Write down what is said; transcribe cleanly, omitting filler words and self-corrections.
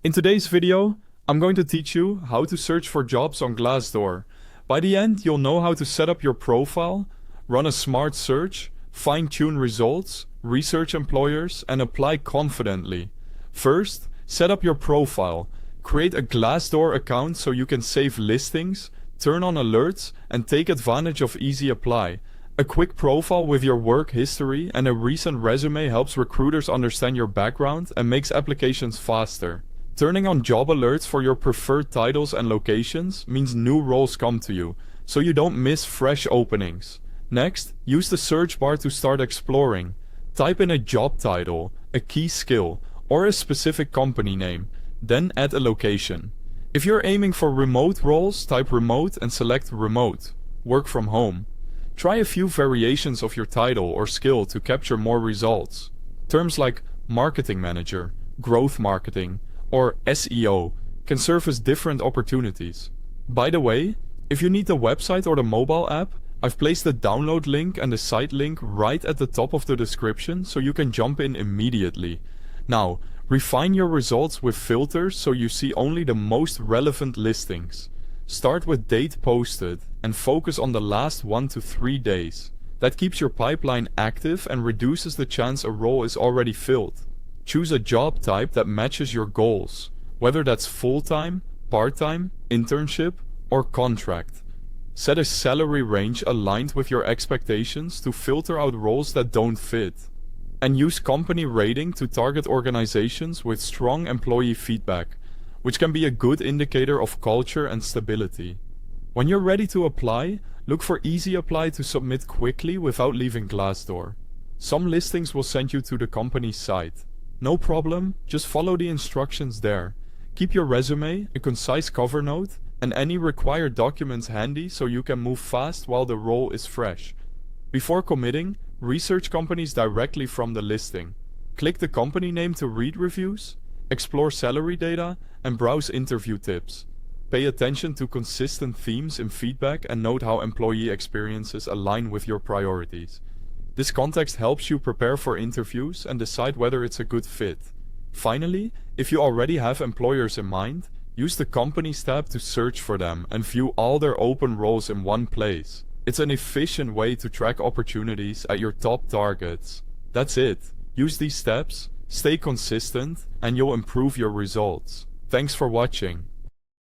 In today's video, I'm going to teach you how to search for jobs on Glassdoor. By the end, you'll know how to set up your profile, run a smart search, fine-tune results, research employers, and apply confidently. First, set up your profile. Create a Glassdoor account so you can save listings, turn on alerts, and take advantage of easy apply. A quick profile with your work history and a recent resume helps recruiters understand your background and makes applications faster. Turning on job alerts for your preferred titles and locations means new roles come to you, so you don't miss fresh openings. Next, use the search bar to start exploring. Type in a job title, a key skill, or a specific company name, then add a location. If you're aiming for remote roles, type remote and select remote, work from home. Try a few variations of your title or skill to capture more results. Terms like marketing manager, growth marketing, or SEO can serve as different opportunities. By the way, if you need the website or the mobile app, I've placed the download link and the site link right at the top of the description so you can jump in immediately. Now, refine your results with filters so you see only the most relevant listings. Start with date posted and focus on the last 1 to 3 days. That keeps your pipeline active and reduces the chance a role is already filled. Choose a job type that matches your goals, whether that's full-time, part-time, internship, or contract. Set a salary range aligned with your expectations to filter out roles that don't fit. And use company rating to target organizations with strong employee feedback, which can be a good indicator of culture and stability. When you're ready to apply, look for Easy Apply to submit quickly without leaving Glassdoor. Some listings will send you to the company's site. No problem, just follow the instructions there. Keep your resume, a concise cover note, and any required documents handy so you can move fast while the role is fresh. Before committing, research companies directly from the listing. Click the company name to read reviews, explore salary data, and browse interview tips. Pay attention to consistent themes in feedback and note how employee experiences align with your priorities. This context helps you prepare for interviews and decide whether it's a good fit. Finally, if you already have employers in mind, use the Companies tab to search for them and view all their open roles in one place. It's an efficient way to track opportunities at your top targets. That's it. Use these steps, stay consistent, and you'll improve your results. Thanks for watching.